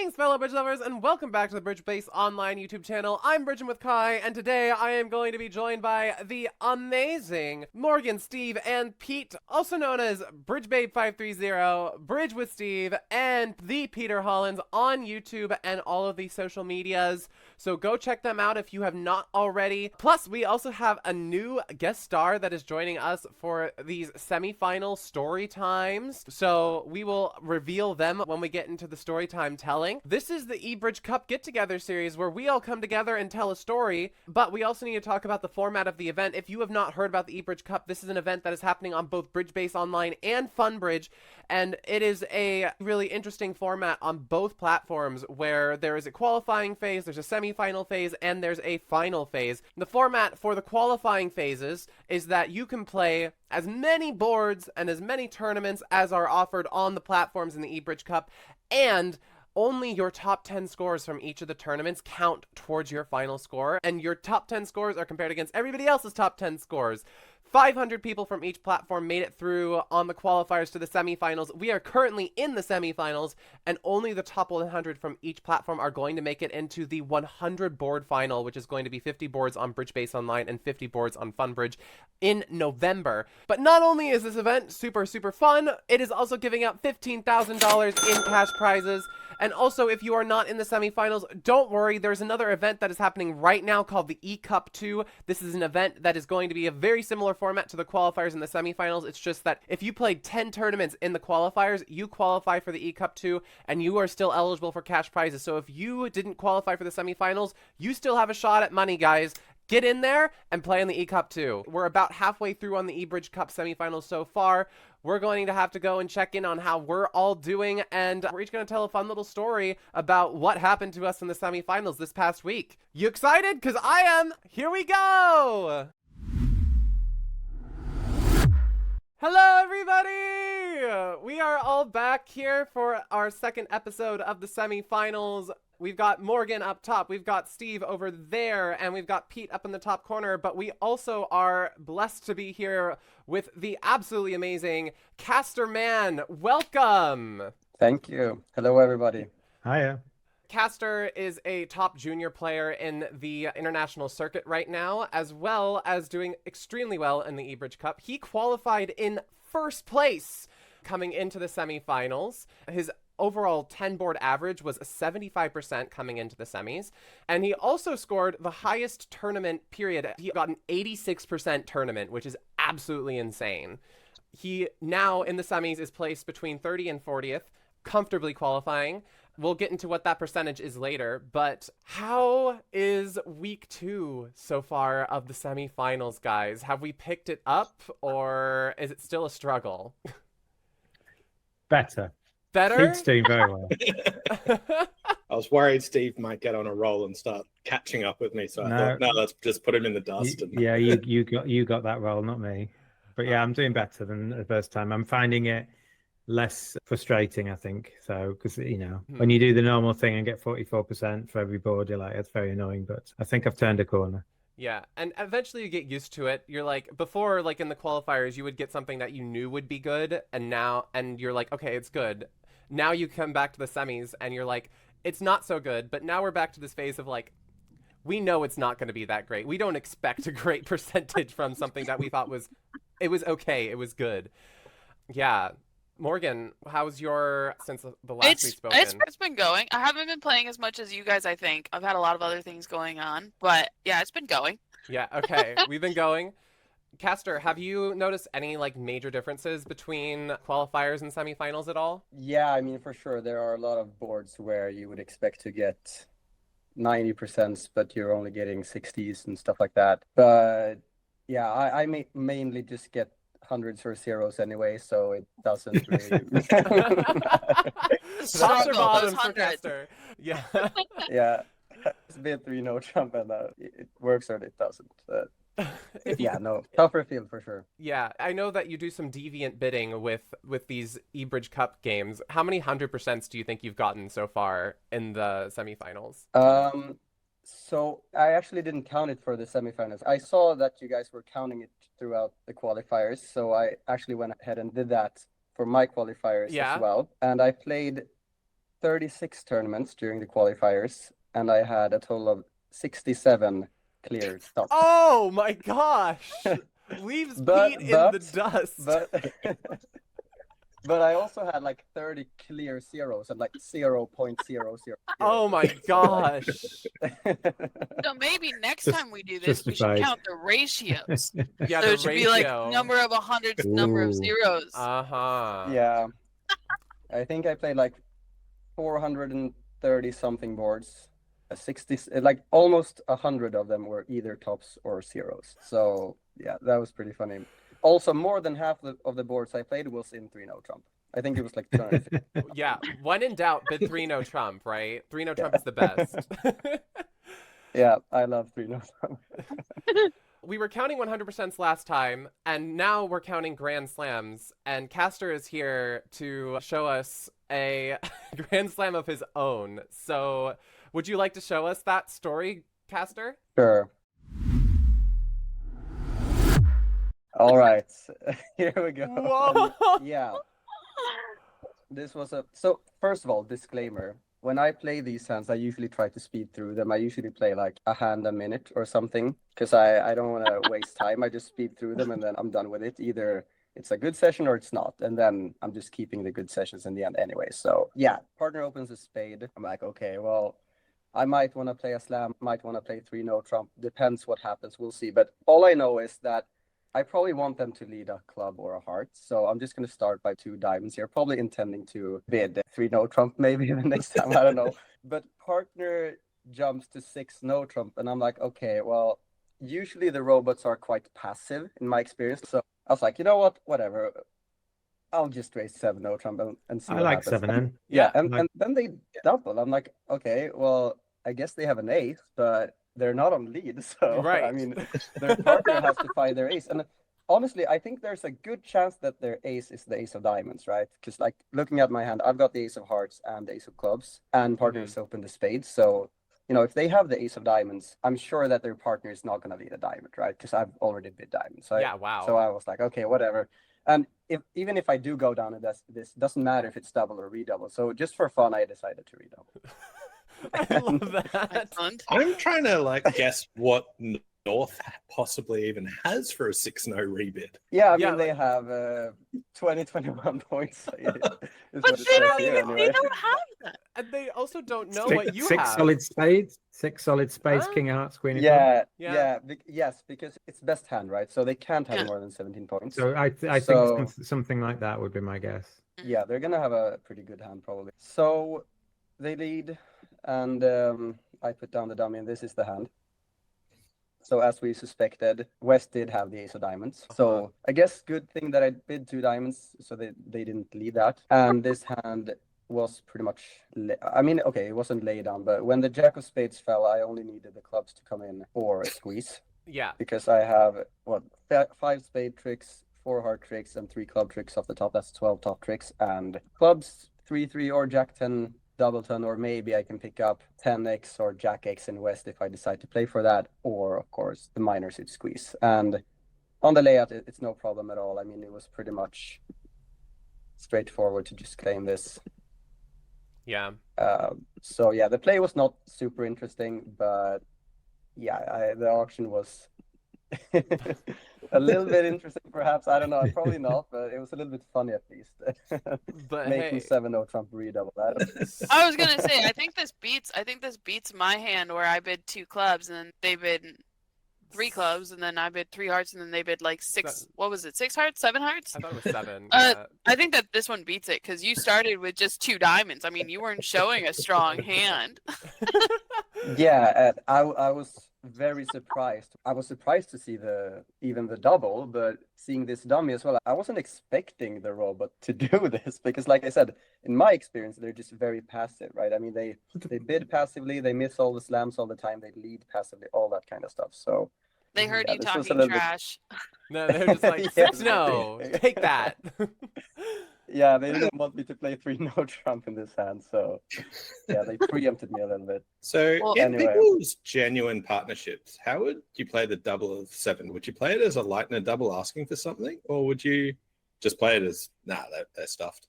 Greetings, fellow bridge lovers, and welcome back to the Bridge Base Online YouTube channel. I'm Bridging with Kai, and today I am going to be joined by the amazing Morgan, Steve, and Pete, also known as BridgeBabe530, Bridge with Steve, and the Peter Hollins on YouTube and all of the social medias. So go check them out if you have not already. Plus, we also have a new guest star that is joining us for these semifinal story times. So we will reveal them when we get into the story time telling. This is the eBridge Cup get-together series where we all come together and tell a story, but we also need to talk about the format of the event. If you have not heard about the eBridge Cup, this is an event that is happening on both Bridge Base Online and Funbridge, and it is a really interesting format on both platforms where there is a qualifying phase, there's a semifinal phase, and there's a final phase. The format for the qualifying phases is that you can play as many boards and as many tournaments as are offered on the platforms in the eBridge Cup, and only your top 10 scores from each of the tournaments count towards your final score, and your top 10 scores are compared against everybody else's top 10 scores. 500 people from each platform made it through on the qualifiers to the semifinals. We are currently in the semifinals, and only the top 100 from each platform are going to make it into the 100 board final, which is going to be 50 boards on Bridge Base Online and 50 boards on Funbridge in November. But not only is this event super fun, it is also giving out $15,000 in cash prizes. And also, if you are not in the semifinals, don't worry, there's another event that is happening right now called the E-Cup 2. This is an event that is going to be a very similar format to the qualifiers and the semifinals. It's just that if you played 10 tournaments in the qualifiers, you qualify for the E-Cup 2, and you are still eligible for cash prizes. So if you didn't qualify for the semifinals, you still have a shot at money, guys. Get in there and play in the E-Cup 2. We're about halfway through on the eBridge Cup semifinals so far. We're going to have to go and check in on how we're all doing, and we're each going to tell a fun little story about what happened to us in the semifinals this past week. You excited? Because I am! Here we go! Hello, everybody! We are all back here for our second episode of the semifinals. We've got Morgan up top, we've got Steve over there, and we've got Pete up in the top corner, but we also are blessed to be here with the absolutely amazing Castor Mann. Welcome! Thank you. Hello, everybody. Hiya. Castor is a top junior player in the international circuit right now, as well as doing extremely well in the eBridge Cup. He qualified in first place coming into the semifinals. His overall 10-board average was 75% coming into the semis, and he also scored the highest tournament period. He got an 86% tournament, which is absolutely insane. He now in the semis is placed between 30 and 40th, comfortably qualifying. We'll get into what that percentage is later, but how is week 2 so far of the semifinals, guys? Have we picked it up, or is it still a struggle? Better. Better? Pete's doing very well. I was worried Steve might get on a roll and start catching up with me, so I thought, no, let's just put him in the dust. Yeah, you got that role, not me. But yeah, I'm doing better than the first time. I'm finding it less frustrating, I think. So, because when you do the normal thing and get 44% for every board, you're like, it's very annoying. But I think I've turned a corner. Yeah, and eventually you get used to it. You're like, before, like in the qualifiers, you would get something that you knew would be good, and you're like, okay, it's good. Now you come back to the semis, and you're like, it's not so good, but now we're back to this phase of like, we know it's not going to be that great. We don't expect a great percentage from something that we thought was okay, it was good. Yeah. Morgan, how's your, since the last we've spoken? It's been going. I haven't been playing as much as you guys, I think. I've had a lot of other things going on, but yeah, it's been going. Yeah, okay. We've been going. Castor, have you noticed any like major differences between qualifiers and semifinals at all? Yeah, I mean, for sure, there are a lot of boards where you would expect to get 90%, but you're only getting 60s and stuff like that. But yeah, I mainly just get hundreds or zeros anyway, so it doesn't really. Tops or bottoms for Castor. Yeah. Yeah, it's been through no jump, and it works or it doesn't. Tougher field for sure. Yeah, I know that you do some deviant bidding with these eBridge Cup games. How many 100% do you think you've gotten so far in the semifinals? So I actually didn't count it for the semifinals. I saw that you guys were counting it throughout the qualifiers, so I actually went ahead and did that for my qualifiers as well. And I played 36 tournaments during the qualifiers, and I had a total of 67 clear stops. Oh my gosh! Leaves Pete in the dust. But I also had like 30 clear zeros and like 0.00. Oh my gosh! So maybe next time we do this, we should justified. count the ratios. Yeah, So the it should be like ratio. number of hundreds, number of Ooh. zeros. Uh-huh. Yeah. I think I played like 430 something boards. 60, like almost 100 of them were either tops or zeros. So yeah, that was pretty funny. Also, more than half of the boards I played was in 3-0 Trump. I think it was like 250. Yeah, when in doubt, bid 3-0 Trump, right? 3-0 Trump is the best. Yeah, I love 3-0 Trump. We were counting 100% last time, and now we're counting Grand Slams, and Castor is here to show us a Grand Slam of his own. So, would you like to show us that story, Castor? Sure. All right, here we go. Whoa! Yeah. This was so first of all, disclaimer. When I play these hands, I usually try to speed through them. I usually play like a hand a minute or something because I don't want to waste time. I just speed through them and then I'm done with it. Either it's a good session or it's not. And then I'm just keeping the good sessions in the end anyway. So yeah, partner opens a spade. I'm like, okay, well, I might want to play a slam, might want to play 3-0 Trump. Depends what happens. We'll see. But all I know is that I probably want them to lead a club or a heart. So I'm just going to start by 2 diamonds here, probably intending to bid 3-0 Trump maybe the next time. I don't know. But partner jumps to 6-0 Trump. And I'm like, okay, well, usually the robots are quite passive in my experience. So I was like, you know what? Whatever. I'll just raise 7-0 Trump and see I what like happens. 7N. Yeah, Yeah, and then they double. I'm like, okay, well, I guess they have an ace, but they're not on lead. So, Right. I mean, their partner has to find their ace. And honestly, I think there's a good chance that their ace is the ace of diamonds, right? Because, like, looking at my hand, I've got the ace of hearts and the ace of clubs, and partners open the spades. So, you know, if they have the ace of diamonds, I'm sure that their partner is not going to lead a diamond, right? Because I've already bid diamonds. So yeah, wow. So I was like, okay, whatever. And even if I do go down and this doesn't matter if it's double or redouble. So just for fun, I decided to redouble. I love that. Excellent. I'm trying to like guess what North possibly even has for a 6-0 rebid. Yeah, I mean Yeah, they have 21 points. Is But what it they says don't here even, anyway. they don't have that. And they also don't know Six, what you six have. solid spades. 6 solid spades. Huh? King of hearts, queen of clubs. Yeah. Yes, because it's best hand, right? So they can't have Yeah. more than 17 points. So I So- think something like that would be my guess. Yeah, they're gonna have a pretty good hand probably. So they lead, and I put down the dummy, and this is the hand. So as we suspected, West did have the ace of diamonds. So I guess good thing that I bid 2 diamonds, so they didn't lead that. And this hand was pretty much, I mean, okay, it wasn't lay down, but when the jack of spades fell, I only needed the clubs to come in for a squeeze. Yeah. Because I have, 5 spade tricks, 4 heart tricks, and 3 club tricks off the top. That's 12 top tricks. And clubs, 3-3 or jack 10, double 10, or maybe I can pick up 10x or jack x in West if I decide to play for that, or of course the minor suit squeeze. And on the layout, it's no problem at all. I mean, it was pretty much straightforward to just claim this. Yeah. So yeah, the play was not super interesting, but yeah, the auction was a little bit interesting, perhaps. I don't know, probably not, but it was a little bit funny at least. But Making hey, 7-0 Trump redouble that. I was gonna say, I think this beats my hand where I bid 2 clubs and then they bid 3 clubs and then I bid 3 hearts and then they bid like 6. What was it? 6 hearts? 7 hearts? I thought it was 7. I think that this one beats it because you started with just 2 diamonds. I mean, you weren't showing a strong hand. Yeah, I was very surprised. I was surprised to see even the double, but seeing this dummy as well, I wasn't expecting the robot to do this because, like I said, in my experience, they're just very passive, right? I mean, they bid passively, they miss all the slams all the time, they lead passively, all that kind of stuff. So They heard Yeah, you this was a talking little bit- trash. No, they're just like, Yeah. 6-0, take that. yeah, they didn't want me to play 3-0 Trump in this hand, so yeah, they preempted me a little bit. So Well, in anyway. people's genuine partnerships, how would you play the double of 7? Would you play it as a Lightner double asking for something? Or would you just play it as, they're stuffed?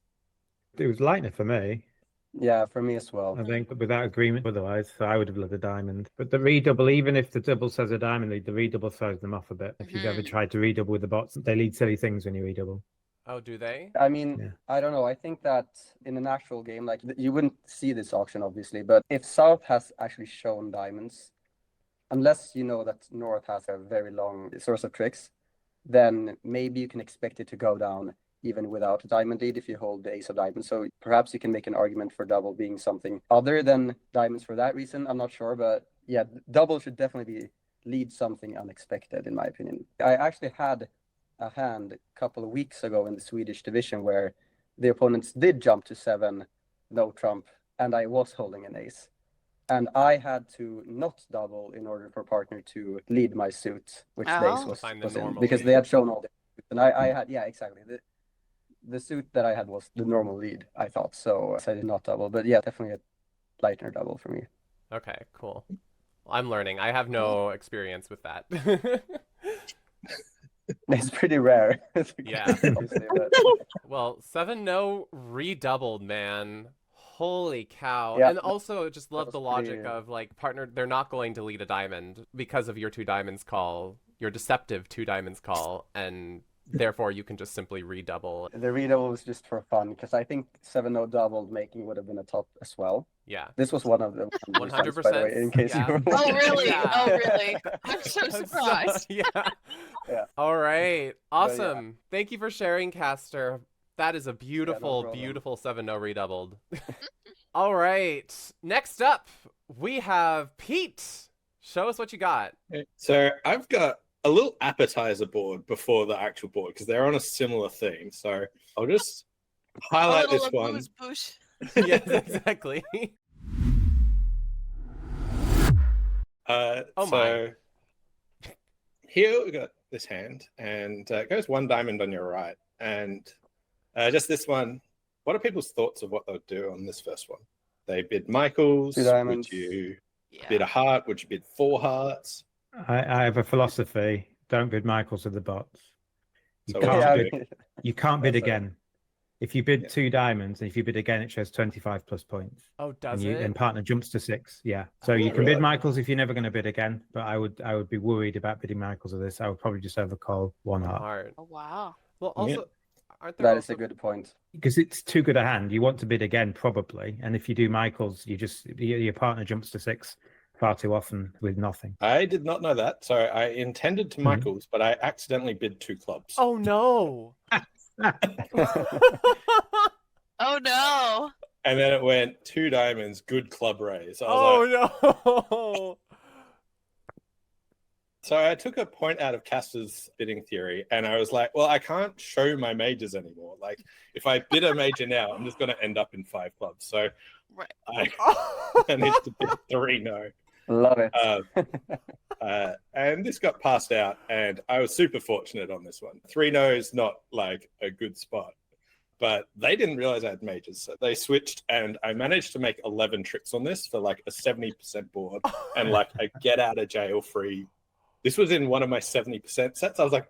It was Lightner for me. Yeah, for me as well. I think without agreement otherwise, so I would have loved a diamond. But the redouble, even if the double says a diamond lead, the redouble throws them off a bit. If you've ever tried to redouble with the bots, they lead silly things when you redouble. Oh, do they? I mean, Yeah. I don't know. I think that in an actual game, like you wouldn't see this auction, obviously, but if South has actually shown diamonds, unless you know that North has a very long source of tricks, then maybe you can expect it to go down even without a diamond lead if you hold the ace of diamonds. So perhaps you can make an argument for double being something other than diamonds for that reason. I'm not sure, but yeah, double should definitely lead something unexpected, in my opinion. I actually had a hand a couple of weeks ago in the Swedish division where the opponents did jump to 7, no trump, and I was holding an ace. And I had to not double in order for partner to lead my suit, which the ace was in, because they had shown all the and I had, yeah, exactly. The suit that I had was the normal lead, I thought. So I did not double. But yeah, definitely a Leitner double for me. Okay, cool. I'm learning. I have no experience with that. It's pretty rare. Yeah. Obviously, but... Well, 7-0 redoubled, man. Holy cow. Yeah, and also just love the logic pretty... of like partner, they're not going to lead a diamond because of your 2 diamonds call, your deceptive 2 diamonds call, and therefore you can just simply redouble. The redouble was just for fun because I think 7-0 doubled making would have been a top as well. Yeah. This was one of the 100%. By the way, in case you were Oh, really? Yeah. Oh, really? I'm so surprised. Yeah. Yeah. All right. Awesome. Yeah. Thank you for sharing, Castor. That is a beautiful, problem. beautiful 7-0 redoubled. All right. Next up, we have Pete. Show us what you got. So I've got a little appetizer board before the actual board because they're on a similar theme. So I'll just highlight this one. Yes, exactly. So here we got this hand, and it goes 1 diamond on your right. And just this one, what are people's thoughts of what they'll do on this first one? They bid Michaels. 2 diamonds. Would you bid a heart? Would you bid 4 hearts? I have a philosophy: don't bid Michaels with the bots. You So can't bid again. If you bid 2 diamonds, and if you bid again, it shows 25 plus points. Oh, does and it? And partner jumps to 6. Yeah. So you can bid Michaels if you're never going to bid again. But I would be worried about bidding Michaels with this. I would probably just overcall 1 heart. Oh, wow. Well, also, aren't there That also... is a good point. Because it's too good a hand. You want to bid again, probably. And if you do Michaels, your partner jumps to 6 far too often with nothing. I did not know that. So I intended to Michaels, but I accidentally bid 2 clubs. Oh, no. Oh, no. And then it went 2 diamonds, good club raise. No. So I took a point out of Castor's bidding theory, and I was like, well, I can't show my majors anymore. Like, if I bid a major now, I'm just going to end up in 5 clubs. So I managed to bid 3 no. Love it. And this got passed out, and I was super fortunate on this one. 3 no's not like a good spot, but they didn't realize I had majors. So they switched, and I managed to make 11 tricks on this for like a 70% board and like a get out of jail free. This was in one of my 70% sets. I was like,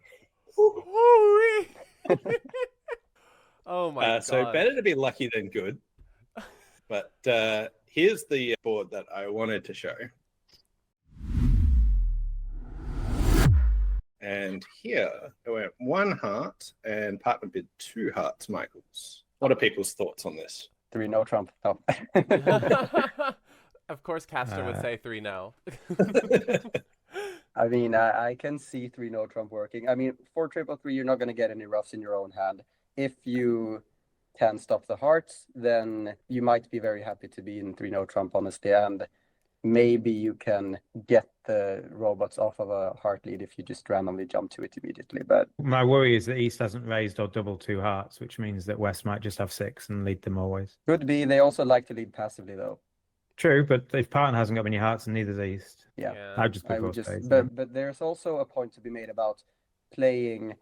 oh my God. So better to be lucky than good. But here's the board that I wanted to show. And here it went 1 heart and partner bid 2 hearts, Michaels. What are people's thoughts on this? 3 no trump. No. Of course, Castor would say 3 no. I mean, I can see 3 no trump working. I mean, for 3-3, you're not going to get any roughs in your own hand. If you can stop the hearts, then you might be very happy to be in 3 no trump, honestly. And maybe you can get the robots off of a heart lead if you just randomly jump to it immediately. But my worry is that East hasn't raised or double 2 hearts, which means that West might just have 6 and lead them always. Could be. They also like to lead passively, though. True, but if partner hasn't got many hearts and neither's East, Yeah. I'd just I would just, but there's also a point to be made about playing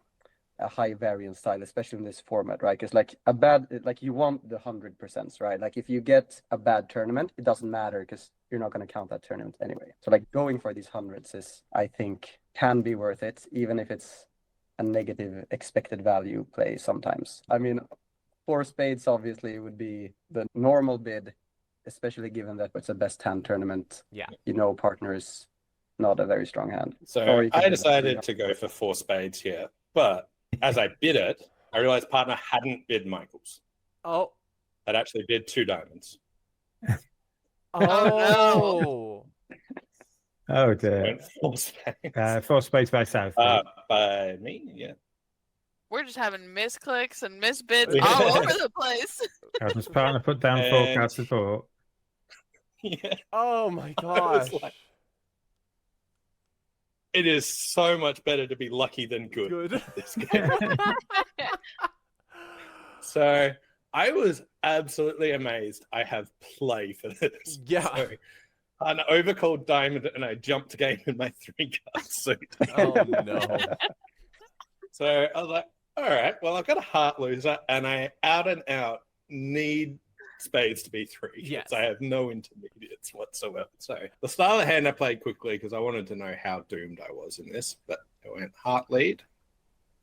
a high variance style, especially in this format, right? Because like you want the 100%, right? Like if you get a bad tournament, it doesn't matter because you're not going to count that tournament anyway. So like going for these hundreds is, I think, can be worth it, even if it's a negative expected value play sometimes. I mean, four spades obviously would be the normal bid, especially given that it's a best hand tournament. Yeah. You know, partner is not a very strong hand. Or So you can I do decided that. to go for four spades here, but as I bid it, I realized partner hadn't bid Michaels. Oh. I'd actually bid two diamonds. Oh. Oh I dear. went four spades. Four spades by South. By me, yeah. We're just having misclicks and misbids Yeah. all over the place. Cadmus partner put down four And- cards support. Yeah. Oh my I was gosh. like, it is so much better to be lucky than good. Good. This game. So I was absolutely amazed. I have play for this. Yeah. So, an overcalled diamond, and I jumped game in my 3-card suit. Oh no. So I was like, all right, well, I've got a heart loser, and I out and out need spades to be 3. Yes. I have no intermediates whatsoever. So the style of hand I played quickly because I wanted to know how doomed I was in this, but I went heart lead,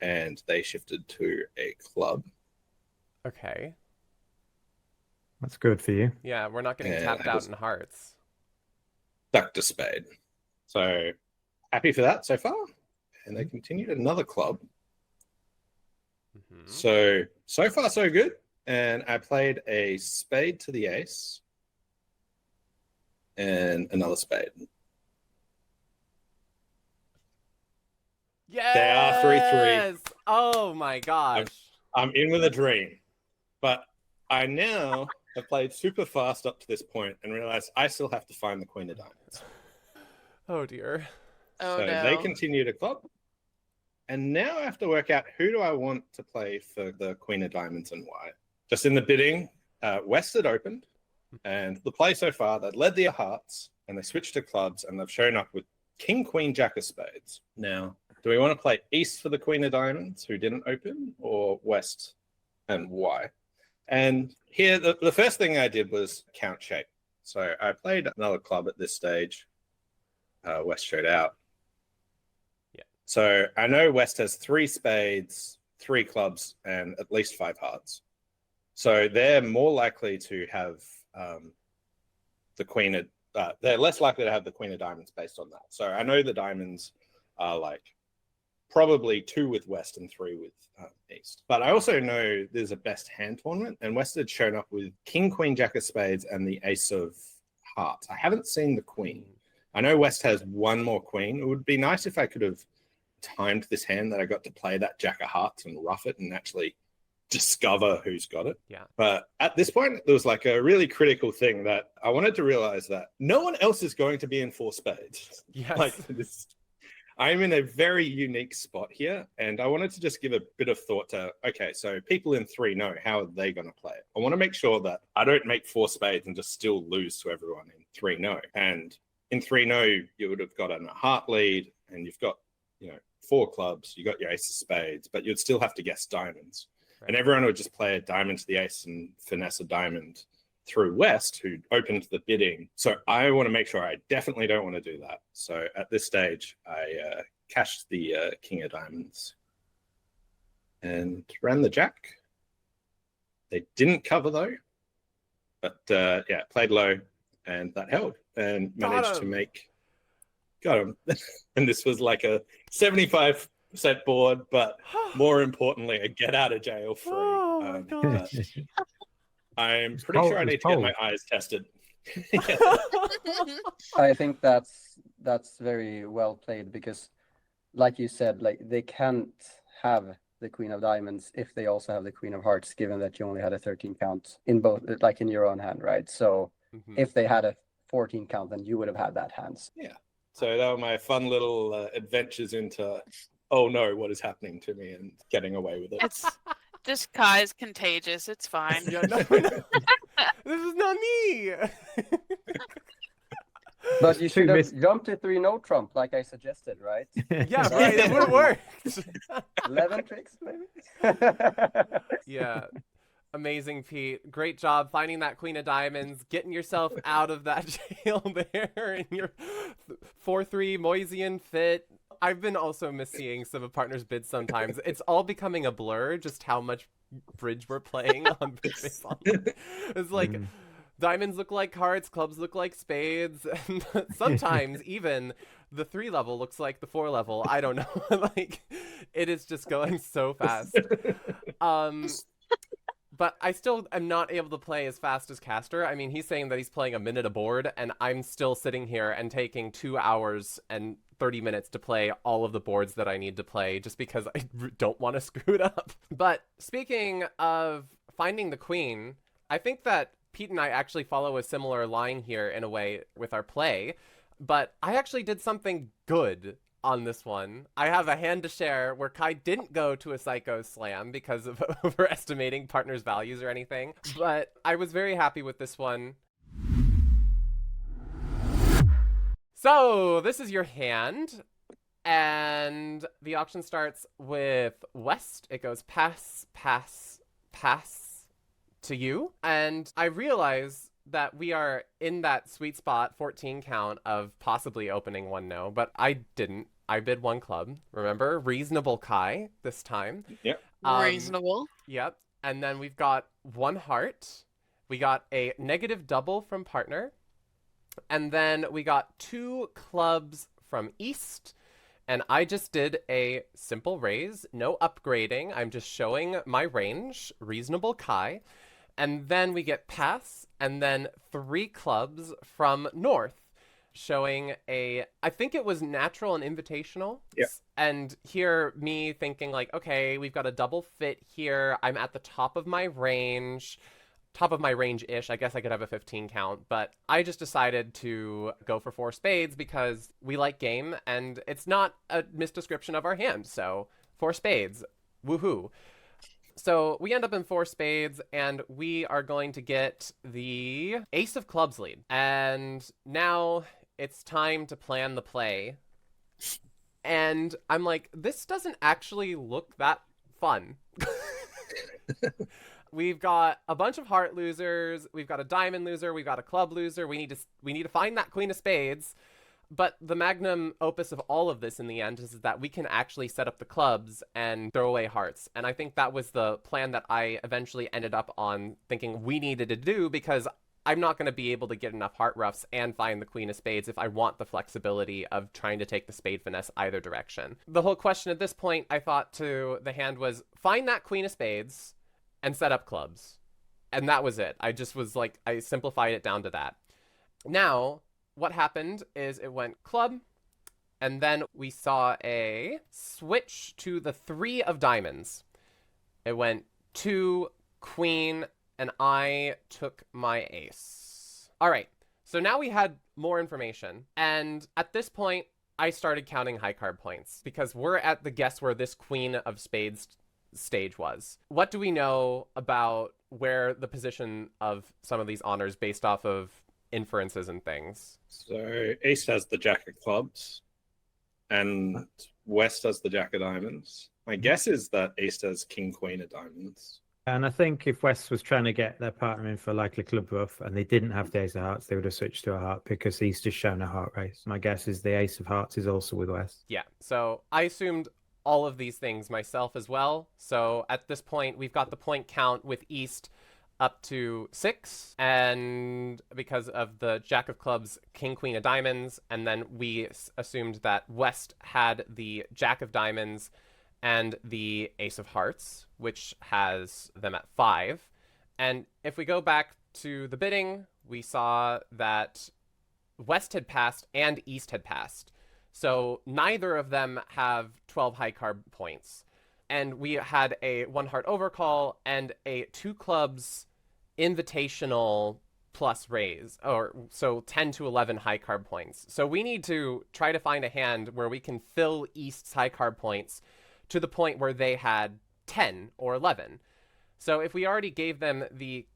and they shifted to a club. Okay. That's good for you. Yeah, we're not getting Yeah, tapped I out just- in hearts. Stuck to spade. So happy for that so far. And they continued another club. Mhm. So far so good. And I played a spade to the ace and another spade. Yes! are 3-3. Oh my gosh. I'm in with a dream. But I now have played super fast up to this point and realized I still have to find the queen of diamonds. Oh dear. Oh so no. they continue to club. And now I have to work out who do I want to play for the queen of diamonds and why. Just in the bidding, West had opened, and the play so far, they'd led their hearts, and they switched to clubs, and they've shown up with king, queen, jack of spades. Now, do we want to play East for the queen of diamonds, who didn't open, or West, and why? And here, the first thing I did was count shape. So I played another club at this stage. West showed out. Yeah. So I know West has 3 spades, 3 clubs, and at least 5 hearts. So they're more likely to have the queen of, they're less likely to have the queen of diamonds based on that. So I know the diamonds are like probably 2 with West and 3 with East. But I also know there's a best hand tournament, and West had shown up with king, queen, jack of spades, and the ace of hearts. I haven't seen the queen. I know West has 1 more queen. It would be nice if I could have timed this hand that I got to play that jack of hearts and rough it and actually discover who's got it. Yeah. But at this point, there was like a really critical thing that I wanted to realize that no one else is going to be in 4 spades. Yes. Like this, I'm in a very unique spot here, and I wanted to just give a bit of thought to, okay, so people in 3 know, how are they going to play it? I want to make sure that I don't make 4 spades and just still lose to everyone in 3 no. And in 3 no, you would have got a heart lead, and you've got, 4 clubs, you got your ace of spades, but you'd still have to guess diamonds. Right. And everyone would just play a diamond to the ace and finesse a diamond through West, who opened the bidding. So I want to make sure I definitely don't want to do that. So at this stage, I cashed the king of diamonds and ran the jack. They didn't cover though, but played low, and that held, and managed to make, got him. And this was like a 75% board, but more importantly, a get out of jail free. Oh my gosh. I'm pretty sure I need to get my eyes tested. I think that's very well played, because like you said, like they can't have the queen of diamonds if they also have the queen of hearts, given that you only had a 13 count in both, like in your own hand, right? So Mhm. if they had a 14 count, then you would have had that hands. So that were my fun little adventures into, oh no, what is happening to me, and getting away with it. It's this Kai is contagious. It's fine. Yeah, no. This is not me. But you should miss- have jumped to 3 no trump, like I suggested, right? Yeah, right. That would have worked. 11 tricks, maybe. Yeah. Amazing, Pete. Great job finding that queen of diamonds, getting yourself out of that jail there in your 4-3 Moisian fit. I've been also misseeing some of partners' bids sometimes. It's all becoming a blur, just how much bridge we're playing on Bridge Base Online. It's like diamonds look like hearts, clubs look like spades, and sometimes even the 3 level looks like the 4 level. I don't know. Like, it is just going so fast. But I still am not able to play as fast as Castor. I mean, he's saying that he's playing a minute a board, and I'm still sitting here and taking 2 hours and 30 minutes to play all of the boards that I need to play just because I don't want to screw it up. But speaking of finding the queen, I think that Pete and I actually follow a similar line here in a way with our play, but I actually did something good on this one. I have a hand to share where Kai didn't go to a Psycho Slam because of overestimating partners' values or anything, but I was very happy with this one. So this is your hand, and the auction starts with West. It goes pass, pass, pass to you, and I realize that we are in that sweet spot 14 count of possibly opening 1 no, but I didn't. I bid 1 club. Remember? Reasonable Kai this time. Yep. Reasonable. Yep. And then we've got 1 heart. We got a negative double from partner. And then we got 2 clubs from East. And I just did a simple raise. No upgrading. I'm just showing my range. Reasonable Kai. And then we get pass. And then 3 clubs from North, showing I think it was natural and invitational. Yeah. And here, me thinking like, okay, we've got a double fit here. I'm at the top of my range. Top of my range-ish. I guess I could have a 15 count, but I just decided to go for 4 spades because we like game, and it's not a misdescription of our hand, so 4 spades. Woohoo. So we end up in 4 spades, and we are going to get the ace of clubs lead. And now it's time to plan the play. And I'm like, this doesn't actually look that fun. We've got a bunch of heart losers, we've got a diamond loser, we've got a club loser. We need to find that queen of spades. But the magnum opus of all of this in the end is that we can actually set up the clubs and throw away hearts. And I think that was the plan that I eventually ended up on thinking we needed to do, because I'm not going to be able to get enough heart roughs and find the queen of spades if I want the flexibility of trying to take the spade finesse either direction. The whole question at this point, I thought to the hand, was find that queen of spades and set up clubs. And that was it. I just was like, I simplified it down to that. Now, what happened is it went club, and then we saw a switch to the 3 of diamonds. It went 2, queen, and I took my ace. All right, so now we had more information, and at this point, I started counting high card points, because we're at the guess where this queen of spades stage was. What do we know about where the position of some of these honors based off of inferences and things? So East has the jack of clubs, and West has the jack of diamonds. My guess is that East has king, queen of diamonds. And I think if West was trying to get their partner in for likely club ruff and they didn't have the ace of hearts, they would have switched to a heart because East has shown a heart race. My guess is the ace of hearts is also with West. Yeah, so I assumed all of these things myself as well. So at this point, we've got the point count with East up to 6, and because of the jack of clubs, king, queen of diamonds, and then we assumed that West had the jack of diamonds and the ace of hearts, which has them at 5. And if we go back to the bidding, we saw that West had passed and East had passed. So neither of them have 12 high card points. And we had a 1 heart overcall and a 2 clubs invitational plus raise, or so 10 to 11 high card points. So we need to try to find a hand where we can fill East's high card points to the point where they had 10 or 11. So if we already gave them the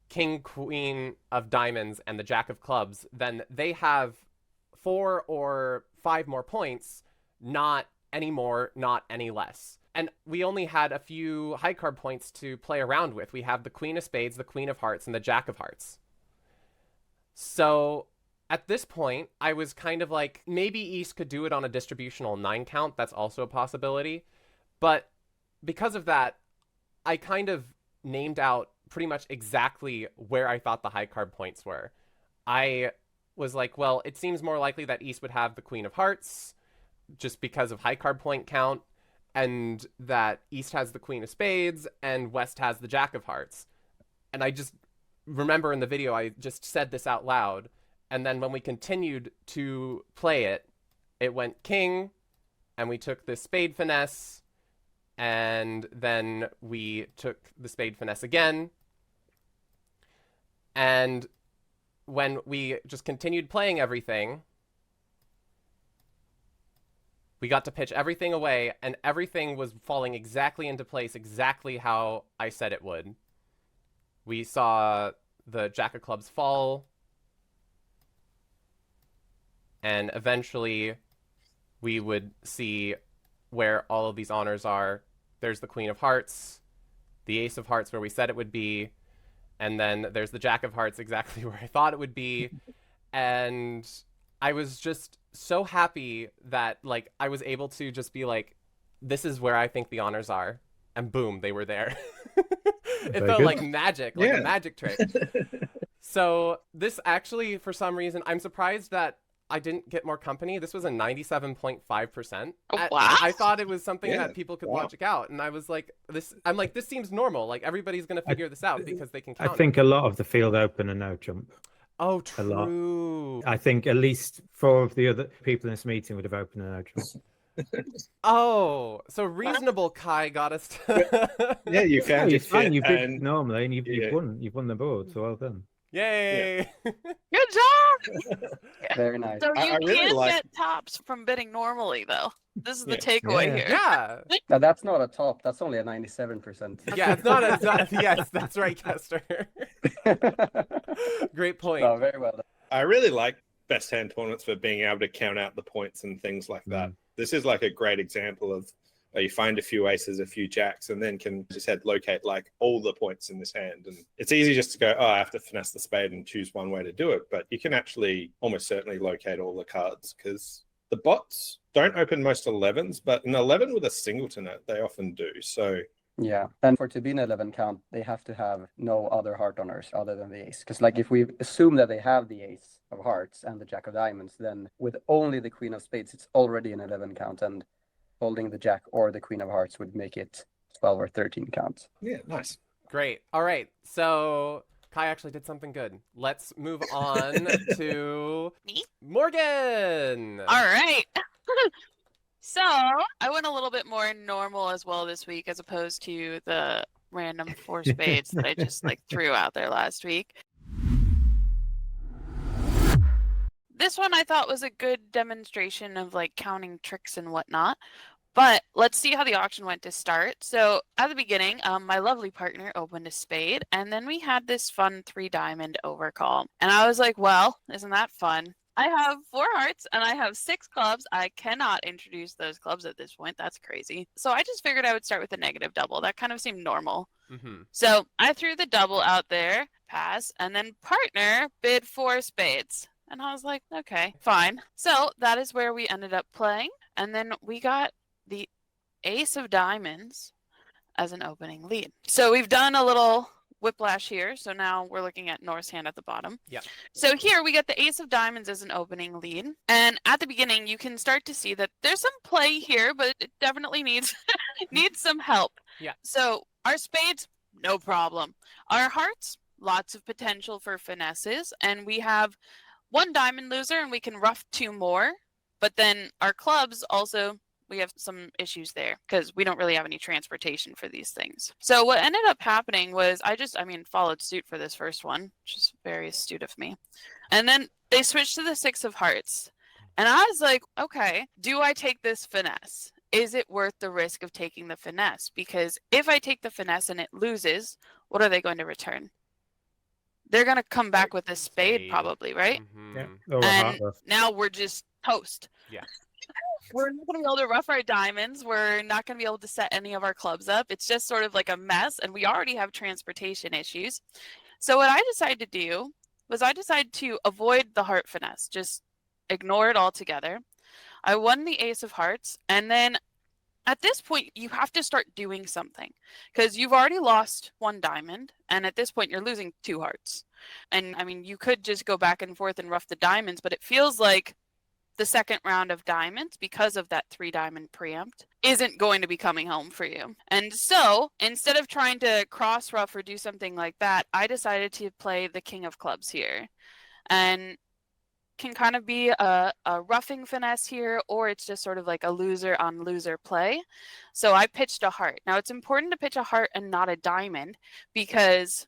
king, queen of diamonds and the jack of clubs, then they have 4 or 5 more points, not any more, not any less. And we only had a few high card points to play around with. We have the queen of spades, the queen of hearts, and the jack of hearts. So at this point, I was kind of like, maybe East could do it on a distributional 9 count. That's also a possibility. But because of that, I kind of named out pretty much exactly where I thought the high card points were. I was like, well, it seems more likely that East would have the Queen of Hearts just because of high card point count, and that East has the Queen of Spades and West has the Jack of Hearts. And I just remember in the video, I just said this out loud. And then when we continued to play it, it went king, and we took the spade finesse, and then we took the spade finesse again. And when we just continued playing everything, we got to pitch everything away, and everything was falling exactly into place, exactly how I said it would. We saw the Jack of Clubs fall, and eventually we would see where all of these honors are. There's the Queen of Hearts, the Ace of Hearts where we said it would be, and then there's the Jack of Hearts exactly where I thought it would be. And I was just so happy that, like, I was able to just be like, this is where I think the honors are. And boom, they were there. It Very felt good. like magic, like a magic trick. So this actually, for some reason, I'm surprised that I didn't get more company. This was a 97.5%. Oh, wow. I thought it was something Yeah, that people could wow. logic out. And I was like, this seems normal. Like, everybody's going to figure this out because they can I count. think a lot of the field open are no jump. Oh, a lot. true. I think at least 4 of the other people in this meeting would have opened a no jump. Oh, so reasonable Kai got us to... Yeah, you No, found it's it fine. fit, You picked and normally, and you've Yeah. won. You've won the board, so well done. Yay! Good job. Very nice. So you I really can like- get tops from bidding normally, though. This is the Yeah. takeaway Yeah. here. Yeah. Now, that's not a top. That's only a 97%. Yeah, it's not, yes, that's right, Castor. Great point. Oh, very well done. I really like best hand tournaments for being able to count out the points and things like that. This is like a great example of you find a few aces, a few jacks, and then can just locate like all the points in this hand. And it's easy just to go, oh, I have to finesse the spade and choose one way to do it. But you can actually almost certainly locate all the cards because the bots don't open most 11s, but an 11 with a singleton, they often do. So Yeah, and for it to be an 11 count, they have to have no other heart honors other than the ace. Because, like, if we assume that they have the ace of hearts and the jack of diamonds, then with only the queen of spades, it's already an 11 count, and holding the jack or the queen of hearts would make it 12 or 13 counts. yeah, nice. Great. All right. So Kai actually did something good. Let's move on to Me? Morgan. All right. So I went a little bit more normal as well this week, as opposed to the random 4 spades that I just like threw out there last week. This one I thought was a good demonstration of like counting tricks and whatnot. But let's see how the auction went to start. So at the beginning, my lovely partner opened a spade, and then we had this fun 3 diamond overcall. And I was like, well, isn't that fun? I have 4 hearts and I have 6 clubs. I cannot introduce those clubs at this point. That's crazy. So I just figured I would start with a negative double. That kind of seemed normal. Mm-hmm. So I threw the double out there, pass, and then partner bid 4 spades. And I was like, okay, fine. So that is where we ended up playing. And then we got the ace of diamonds as an opening lead. So we've done a little whiplash here. So now we're looking at North's hand at the bottom. Yeah. So here we get the ace of diamonds as an opening lead. And at the beginning, you can start to see that there's some play here, but it definitely needs needs some help. Yeah. So our spades, no problem. Our hearts, lots of potential for finesses. And we have 1 diamond loser and we can rough 2 more. But then our clubs also, we have some issues there because we don't really have any transportation for these things. So what ended up happening was I followed suit for this first one, which is very astute of me. And then they switched to the 6 of hearts. And I was like, okay, do I take this finesse? Is it worth the risk of taking the finesse? Because if I take the finesse and it loses, what are they going to return? They're going to come back with a spade probably, right? Mm-hmm. Yeah. Or a And heart left. now we're just toast. Yeah. We're not going to be able to rough our diamonds. We're not going to be able to set any of our clubs up. It's just sort of like a mess, and we already have transportation issues. So what I decided to do was I decided to avoid the heart finesse, just ignore it altogether. I won the ace of hearts, and then at this point, you have to start doing something because you've already lost 1 diamond. And at this point, you're losing 2 hearts. And I mean, you could just go back and forth and rough the diamonds, but it feels like the second round of diamonds, because of that 3 diamond preempt, isn't going to be coming home for you. And so instead of trying to cross rough or do something like that, I decided to play the king of clubs here. And can kind of be a roughing finesse here, or it's just sort of like a loser on loser play. So I pitched a heart. Now it's important to pitch a heart and not a diamond because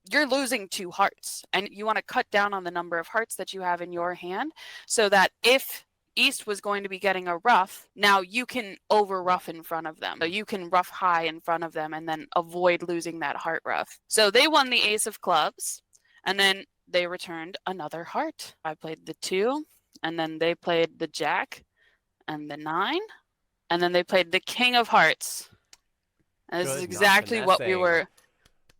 you're losing 2 hearts and you want to cut down on the number of hearts that you have in your hand so that if East was going to be getting a rough, now you can over rough in front of them. So you can rough high in front of them and then avoid losing that heart rough. So they won the ace of clubs and then they returned another heart. I played the 2 and then they played the jack and the 9 and then they played the king of hearts. And this is exactly what we were.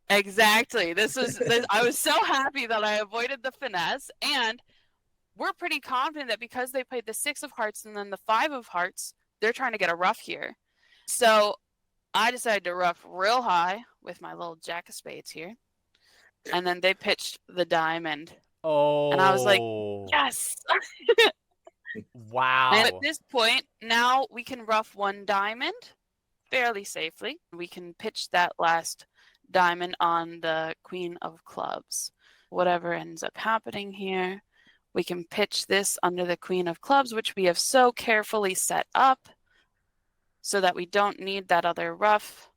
Exactly. I was so happy that I avoided the finesse, and we're pretty confident that because they played the 6 of hearts and then the 5 of hearts, they're trying to get a rough here. So I decided to rough real high with my little jack of spades here. And then they pitched the diamond. Oh. And I was like, yes. Wow. And at this point, now we can rough 1 diamond fairly safely. We can pitch that last diamond on the queen of clubs. Whatever ends up happening here, we can pitch this under the queen of clubs, which we have so carefully set up so that we don't need that other rough.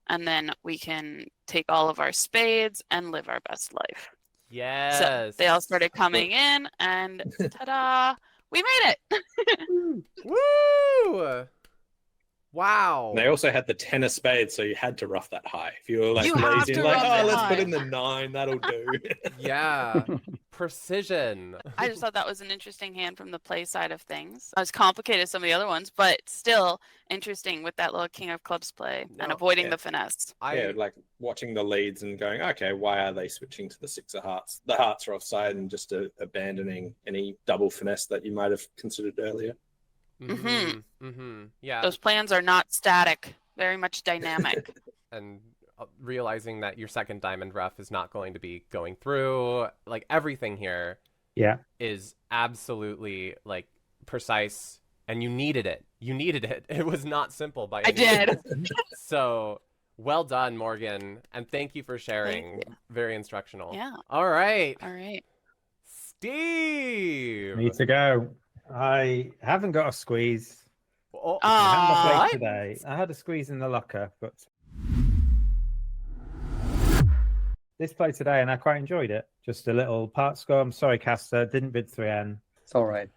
And then we can take all of our spades and live our best life. Yes. So they all started coming in, and ta-da, we made it. Woo! Wow. They also had the 10 of spades, so you had to rough that high. If you were like You have lazy, to like, rough oh, it let's put high. in the 9, that'll do. Yeah. Precision. I just thought that was an interesting hand from the play side of things. As complicated as some of the other ones, but still interesting with that little king of clubs play and avoiding the finesse. Yeah, like watching the leads and going, okay, why are they switching to the 6 of hearts? The hearts are offside and just abandoning any double finesse that you might have considered earlier. Yeah. Those plans are not static, very much dynamic. And realizing that your second diamond rough is not going to be going through, like everything here is absolutely like precise, and you needed it. It was not simple by any means. So well done, Morgan, and thank you for sharing. Very instructional. Yeah. All right. Me Steve. to go. I haven't got a squeeze. Oh, I haven't played today. I had a squeeze in the locker, but this play today, and I quite enjoyed it. Just a little part score. I'm sorry, Castor, didn't bid 3N. It's all right.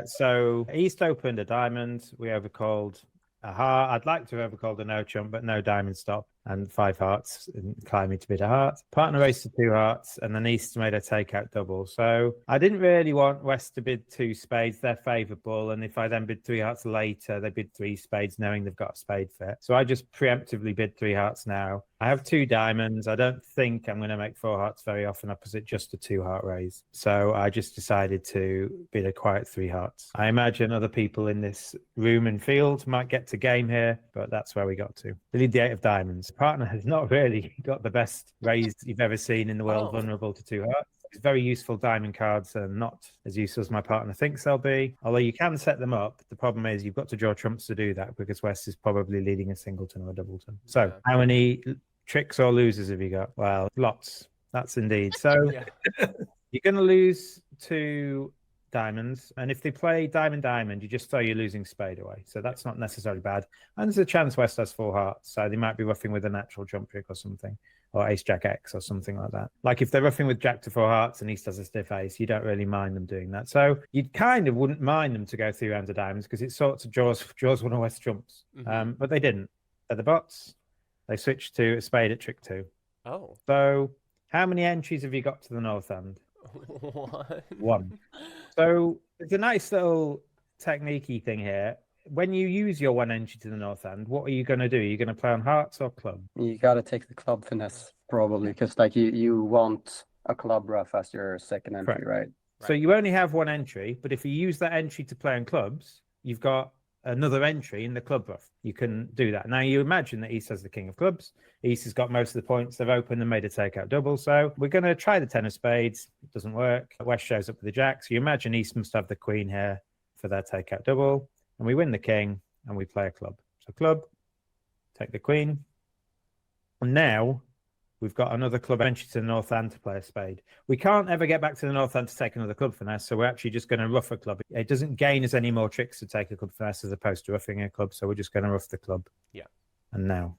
So East opened a diamond. We overcalled a heart. I'd like to have overcalled a no chump, but no diamond stop and 5 hearts and climbing to bid a heart. Partner raised to 2 hearts, and then East made a takeout double. So I didn't really want West to bid 2 spades. They're favourable, and if I then bid 3 hearts later, they bid 3 spades, knowing they've got a spade fit. So I just preemptively bid 3 hearts now. I have 2 diamonds. I don't think I'm going to make 4 hearts very often opposite just a 2 heart raise. So I just decided to bid a quiet 3 hearts. I imagine other people in this room and field might get to game here, but that's where we got to. They lead the 8 of diamonds. Partner has not really got the best raise you've ever seen in the world, vulnerable to 2 hearts. It's very useful diamond cards and not as useful as my partner thinks they'll be. Although you can set them up, the problem is you've got to draw trumps to do that because West is probably leading a singleton or a doubleton. So how many tricks or losers have you got? Well, lots. That's indeed. So you're going to lose 2 diamonds, and if they play diamond, you just throw your losing spade away. So that's not necessarily bad. And there's a chance West has 4 hearts, so they might be roughing with a natural jump trick or something, or ace jack X or something like that. Like if they're roughing with jack to 4 hearts and East has a stiff ace, you don't really mind them doing that. So you kind of wouldn't mind them to go 3 rounds of diamonds because it sort of draws one of West trumps. But they didn't. They're the bots. They switched to a spade at trick 2. Oh. So how many entries have you got to the north end? 1. So it's a nice little technique-y thing here. When you use your 1 entry to the north end, what are you going to do? Are you going to play on hearts or club? You got to take the club finesse probably because like you want a club rough as your second entry, right? So you only have 1 entry, but if you use that entry to play on clubs, you've got another entry in the club ruff. You can do that. Now, you imagine that East has the king of clubs. East has got most of the points. They've opened and made a takeout double. So we're going to try the 10 of spades. It doesn't work. West shows up with the jack. So you imagine East must have the queen here for their takeout double. And we win the king and we play a club. So club, take the queen. And now we've got another club entry to the north hand to play a spade. We can't ever get back to the north hand to take another club finesse, so we're actually just going to rough a club. It doesn't gain us any more tricks to take a club finesse as opposed to roughing a club, so we're just going to rough the club. Yeah. And now.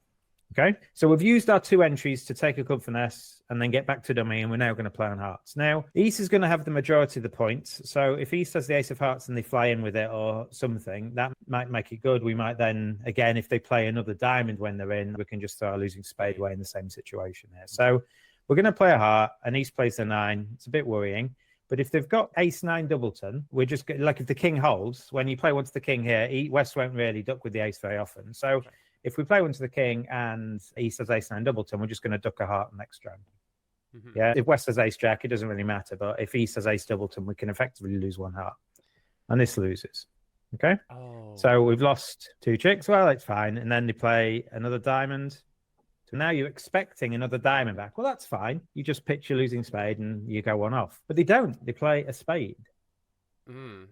Okay, so we've used our 2 entries to take a club finesse and then get back to dummy, and we're now going to play on hearts. Now, East is going to have the majority of the points, so if East has the ace of hearts and they fly in with it or something, that might make it good. We might then, again, if they play another diamond when they're in, we can just throw a losing spade away in the same situation here. So we're going to play a heart, and East plays the 9. It's a bit worrying. But if they've got ace-9 doubleton, we're just like if the king holds, when you play one to the king here, West won't really duck with the ace very often. So if we play one to the king and East has ace-9 doubleton, we're just going to duck a heart next round. Mm-hmm. Yeah, if West has ace-jack, it doesn't really matter. But if East has ace doubleton, we can effectively lose 1 heart. And this loses. Okay? Oh. So we've lost 2 chicks. Well, it's fine. And then they play another diamond. So now you're expecting another diamond back. Well, that's fine. You just pitch your losing spade and you go 1 off. But they don't. They play a spade.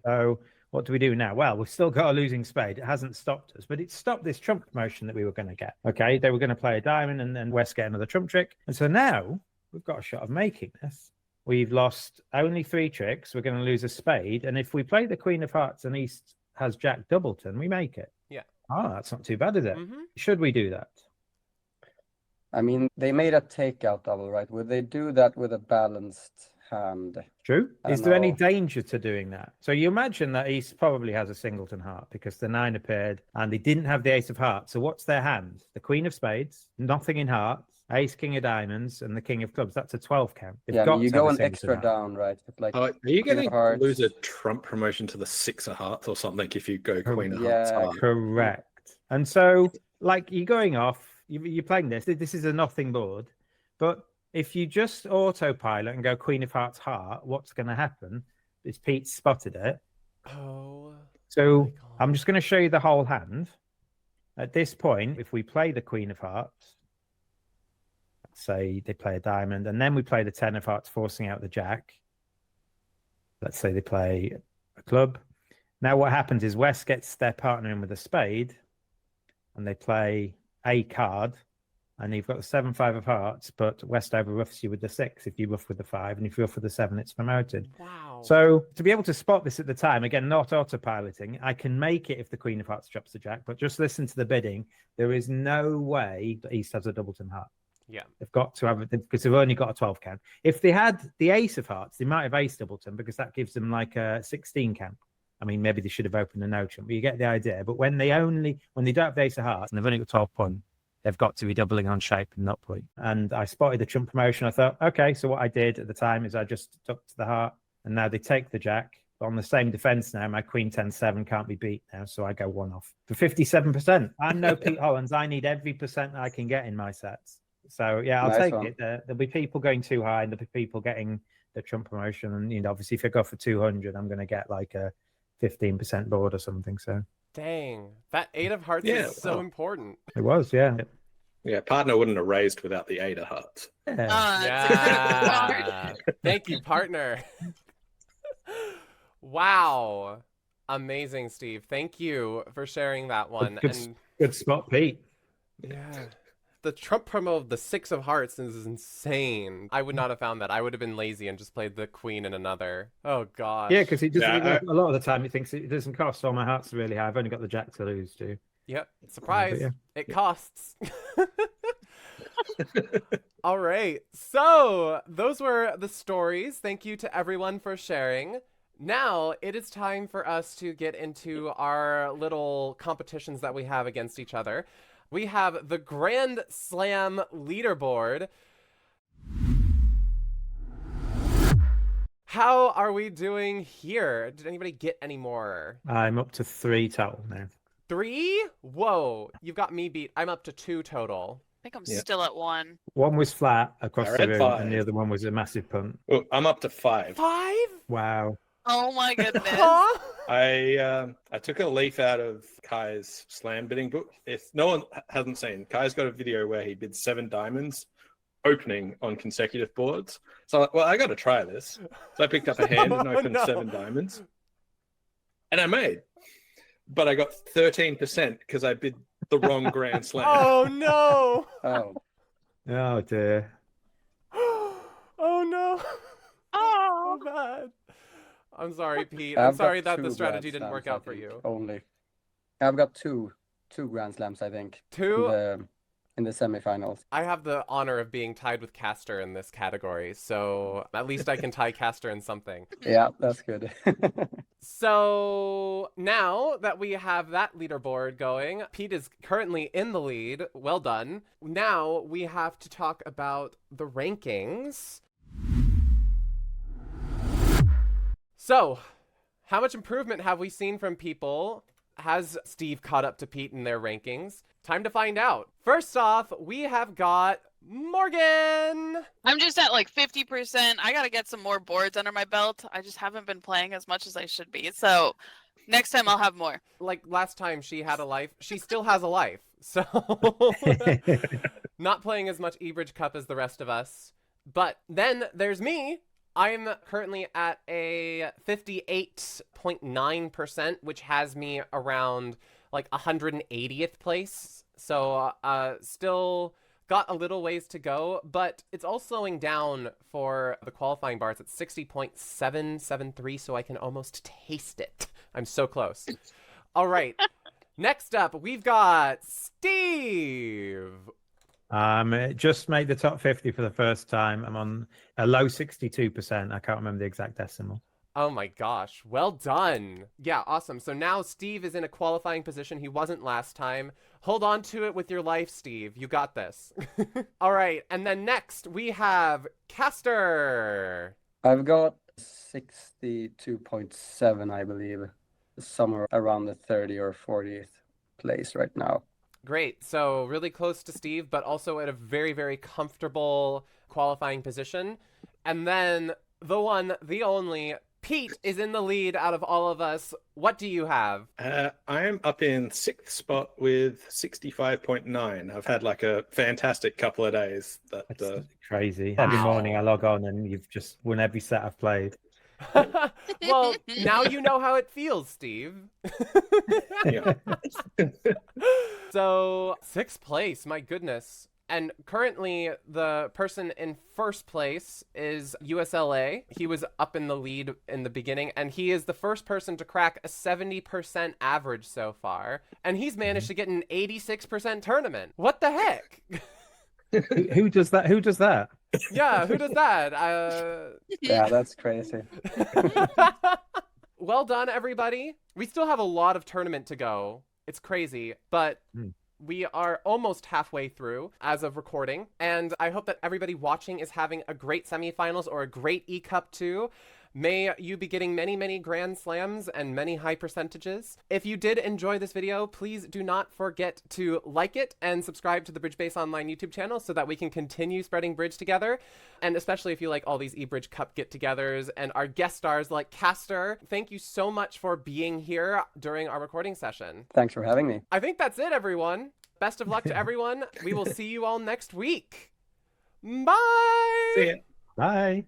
So what do we do now? Well, we've still got a losing spade. It hasn't stopped us, but it stopped this trump promotion that we were going to get. Okay, they were going to play a diamond and then West get another trump trick. And so now we've got a shot of making this. We've lost only 3 tricks. We're going to lose a spade. And if we play the queen of hearts and East has jack doubleton, we make it. Yeah. Oh, that's not too bad, is it? Should we do that? I mean, they made a takeout double, right? Would they do that with a balanced hand? True. I Is don't there any know. danger to doing that? So you imagine that East probably has a singleton heart because the 9 appeared and they didn't have the ace of hearts. So what's their hand? The queen of spades, nothing in hearts, ace, king of diamonds, and the king of clubs. That's a 12 count. They've Yeah, got you to have go a an singleton extra heart. down, right? Like, Are you queen going of to hearts. lose a trump promotion to the 6 of hearts or something if you go queen of hearts? Yeah. Heart? Correct. And so, like, you're going off, you're playing this. This is a nothing board. But if you just autopilot and go queen of hearts heart, what's going to happen is Pete spotted it. Oh. So my God. I'm just going to show you the whole hand. At this point, if we play the queen of hearts, let's say they play a diamond, and then we play the 10 of hearts, forcing out the jack. Let's say they play a club. Now what happens is West gets their partner in with a spade, and they play a card, and you've got the 7-5 of hearts, but West over roughs you with the 6 if you rough with the 5, and if you rough with the 7, it's promoted. Wow. So to be able to spot this at the time, again, not autopiloting, I can make it if the queen of hearts drops the jack, but just listen to the bidding. There is no way that East has a doubleton heart. Yeah. They've got to have it because they've only got a 12 count. If they had the ace of hearts, they might have ace doubleton because that gives them like a 16 count. I mean, maybe they should have opened a no trump, but you get the idea. But when they don't have the ace of hearts and they've only got 12 points, they've got to be doubling on shape and not point. And I spotted the trump promotion. I thought, okay, so what I did at the time is I just took to the heart, and now they take the jack. But on the same defense now, my queen 10-7 can't be beat now, so I go 1 off for 57%. I'm no Pete Hollands. I need every percent I can get in my sets. So yeah, I'll Nice take one. it. There'll be people going too high, and there'll be people getting the trump promotion. And obviously, if I go for 200, I'm going to get like a 15% board or something. So Dang. That 8 of hearts Yeah, is so wow. important. it was, yeah. Yeah, partner wouldn't have raised without the 8 of hearts. Yeah. That's a good card. Yeah. Thank you, partner. Wow. Amazing, Steve. Thank you for sharing that one. Good, And good spot, Pete. yeah. The Trump promo of the 6 of hearts is insane. I would not have found that. I would have been lazy and just played the queen in another. Oh, gosh. Yeah, because it doesn't. Yeah, a lot of the time, it thinks it doesn't cost. So my hearts are really high. I've only got the jack to lose to. Yep. Surprise. yeah. It costs. All right. So those were the stories. Thank you to everyone for sharing. Now it is time for us to get into our little competitions that we have against each other. We have the Grand Slam leaderboard. How are we doing here? Did anybody get any more? I'm up to 3 total now. 3? Whoa. You've got me beat. I'm up to 2 total. I think I'm Yeah. still at 1. One was flat across I the read room, 5. and the other one was a massive punt. Oh, I'm up to 5. 5? Wow. Oh my goodness. Huh? I took a leaf out of Kai's slam bidding book. If no one hasn't seen, Kai's got a video where he bid 7 diamonds opening on consecutive boards. So I'm like, well, I got to try this. So I picked up a hand and opened no. 7 diamonds, and I made. But I got 13% because I bid the wrong grand slam. Oh no! Oh, Oh dear. Oh no! Oh. So bad. I'm sorry, Pete. I've I'm sorry got that the 2 strategy Grand didn't work Slams, out for I think, you. Only. I've got two Grand Slams, I think, 2? in the semifinals. I have the honor of being tied with Castor in this category, so at least I can tie Castor in something. Yeah, that's good. So now that we have that leaderboard going, Pete is currently in the lead. Well done. Now we have to talk about the rankings. So, how much improvement have we seen from people? Has Steve caught up to Pete in their rankings? Time to find out. First off, we have got Morgan. I'm just at like 50%. I got to get some more boards under my belt. I just haven't been playing as much as I should be. So next time I'll have more. Like last time she had a life, she still has a life. So not playing as much eBridge Cup as the rest of us. But then there's me. I'm currently at a 58.9%, which has me around like 180th place. So still got a little ways to go, but it's all slowing down for the qualifying bars at 60.773, so I can almost taste it. I'm so close. All right. Next up, we've got Steve. Just made the top 50 for the first time. I'm on a low 62%. I can't remember the exact decimal. Oh my gosh. Well done. Yeah, awesome. So now Steve is in a qualifying position. He wasn't last time. Hold on to it with your life, Steve. You got this. All right. And then next we have Castor. I've got 62.7, I believe, somewhere around the 30 or 40th place right now. Great. So really close to Steve, but also at a very, very comfortable qualifying position. And then the one, the only, Pete is in the lead out of all of us. What do you have? I am up in 6th spot with 65.9. I've had like a fantastic couple of days. That's crazy. Every morning I log on and you've just won every set I've played. Well, now you know how it feels, Steve. Yeah. So, 6th place, my goodness. And currently, the person in 1st place is USLA. He was up in the lead in the beginning, and he is the first person to crack a 70% average so far. And he's managed to get an 86% tournament. What the heck? Who does that? Who does that? Yeah, who does that? Yeah, that's crazy. Well done, everybody. We still have a lot of tournament to go. It's crazy, but we are almost halfway through as of recording, and I hope that everybody watching is having a great semifinals or a great E-Cup too. May you be getting many, many grand slams and many high percentages. If you did enjoy this video, please do not forget to like it and subscribe to the Bridge Base Online YouTube channel so that we can continue spreading Bridge together. And especially if you like all these eBridge Cup get-togethers and our guest stars like Castor. Thank you so much for being here during our recording session. Thanks for having me. I think that's it, everyone. Best of luck to everyone. We will see you all next week. Bye! See ya. Bye.